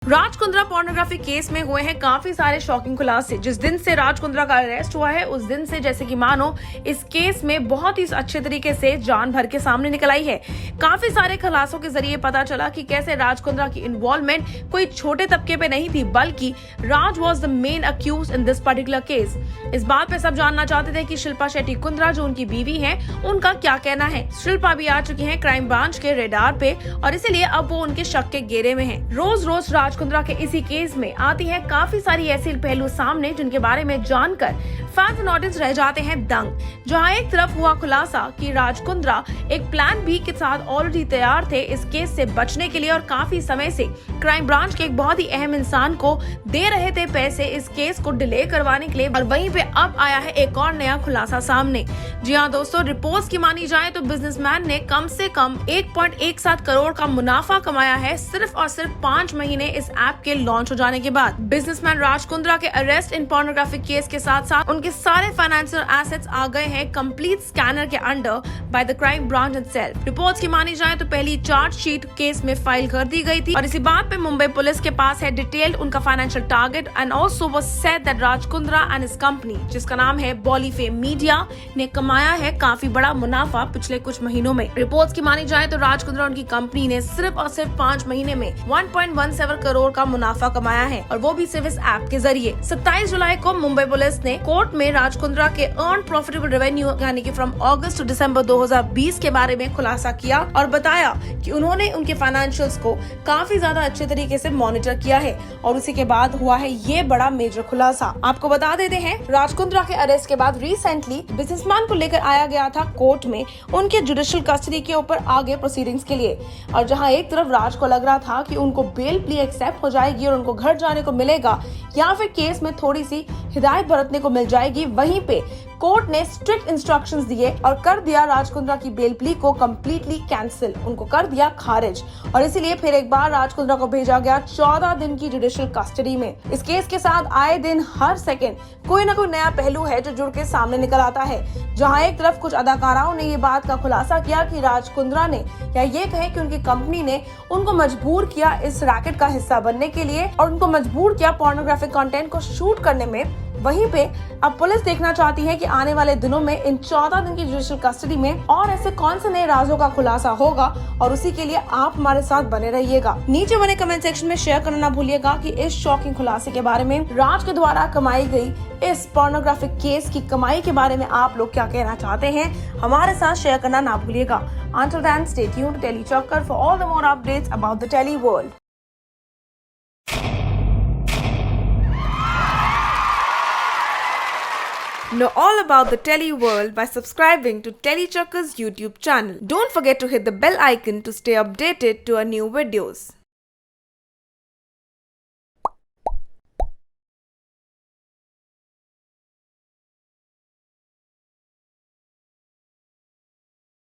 Raj Kundra pornography case में हुए हैं काफी सारे शॉकिंग खुलासे। जिस दिन से राज कुंद्रा का अरेस्ट हुआ है उस दिन से जैसे कि मानो इस केस में बहुत ही अच्छे तरीके से जान भर के सामने निकल आई है। काफी सारे खुलासों के जरिए पता चला कि कैसे राज कुंद्रा की इन्वॉल्वमेंट कोई छोटे तबके पे नहीं थी, बल्कि Raj was the main accused in this particular case. इस बात पे सब जानना चाहते थे कि शिल्पा शेट्टी कुंद्रा जो उनकी बीवी है उनका क्या कहना है। शिल्पा भी आ चुकी है क्राइम ब्रांच के रेडार पे और इसीलिए अब वो उनके शक के घेरे में है। रोज रोज राज कुंद्रा के इसी केस में आती है काफी सारी ऐसी पहलू सामने जिनके बारे में जानकर फैंस एंड ऑडियंस रह जाते हैं दंग। जहां एक तरफ हुआ खुलासा कि राज कुंद्रा एक प्लान बी के साथ ऑलरेडी तैयार थे इस केस से बचने के लिए और काफी समय से क्राइम ब्रांच के एक बहुत ही अहम इंसान को दे रहे थे पैसे इस केस को डिले करवाने के लिए। और वहीं पे अब आया है एक और नया खुलासा सामने। जी हाँ दोस्तों, रिपोर्ट्स की मानी जाए तो बिजनेसमैन ने कम से कम 1.17 करोड़ का मुनाफा कमाया है सिर्फ और सिर्फ 5 महीने इस ऐप के लॉन्च हो जाने के बाद। बिजनेसमैन राज कुंद्रा के अरेस्ट इन पोर्नोग्राफिक केस के साथ साथ उनके सारे फाइनेंशियल एसेट्स आ गए हैं कंप्लीट स्कैनर के under by the crime branch itself. Reports की मानी जाए तो पहली चार्जशीट केस में फाइल कर दी गई थी और इसी बात पे मुंबई पुलिस के पास है डिटेल्ड उनका financial target and also was said that Raj Kundra and his company जिसका नाम है बॉलीफेम मीडिया ने कमाया है काफी बड़ा मुनाफा पिछले कुछ महीनों में। रिपोर्ट्स की मानी जाए तो राज कुंद्रा उनकी कंपनी ने सिर्फ और सिर्फ 5 महीने में 1.17 करोड़ का मुनाफा कमाया है और वो भी सिर्फ इस ऐप के जरिए। 27 जुलाई को मुंबई पुलिस ने कोर्ट में राज कुंद्रा के अर्न प्रॉफिटेबल रेवेन्यू यानी कि फ्रॉम अगस्त टू दिसंबर 2020 के बारे में खुलासा किया और बताया कि उन्होंने उनके फाइनेंशियल्स को काफी ज्यादा अच्छे तरीके से मॉनिटर किया है और उसी के बाद हुआ है ये बड़ा मेजर खुलासा। आपको बता देते हैं राज कुंद्रा के अरेस्ट के बाद रिसेंटली बिजनेसमैन को लेकर आया गया था कोर्ट में उनके जुडिशियल कस्टडी के ऊपर आगे प्रोसीडिंग्स के लिए। और जहां एक तरफ राज को लग रहा था कि उनको बेल प्ली एक्सेप्ट हो जाएगी और उनको घर जाने को मिलेगा या फिर केस में थोड़ी सी हिदायत बरतने को मिल जाएगी, वहीं पे कोर्ट ने स्ट्रिक्ट इंस्ट्रक्शंस दिए और कर दिया राज कुंद्रा की बेल प्ली को कम्प्लीटली कैंसिल, उनको कर दिया खारिज। और इसीलिए फिर एक बार राज कुंद्रा को भेजा गया 14 दिन की जुडिशियल कस्टडी में। इस केस के साथ आए दिन हर सेकंड कोई ना कोई नया पहलू है जो जुड़ के सामने निकल आता है। जहां एक तरफ कुछ अदाकाराओं ने ये बात का खुलासा किया कि राज कुंद्रा ने या ये कहे कि उनकी कंपनी ने उनको मजबूर किया इस रैकेट का हिस्सा बनने के लिए और उनको मजबूर किया पोर्नोग्राफिक कंटेंट को शूट करने में। वहीं पे अब पुलिस देखना चाहती है कि आने वाले दिनों में इन 14 दिन की जुडिशियल कस्टडी में और ऐसे कौन से नए राजों का खुलासा होगा और उसी के लिए आप हमारे साथ बने रहिएगा। नीचे बने कमेंट सेक्शन में शेयर करना ना भूलिएगा कि इस शॉकिंग खुलासे के बारे में, राज के द्वारा कमाई गई इस पोर्नोग्राफिक केस की कमाई के बारे में आप लोग क्या कहना चाहते हैं, हमारे साथ शेयर करना ना भूलिएगा। Until then, stay tuned to Telly Chakkar for all the more updates about the Telly world. Know all about the Telly world by subscribing to Telly Chakkar's YouTube channel. Don't forget to hit the bell icon to stay updated to our new videos.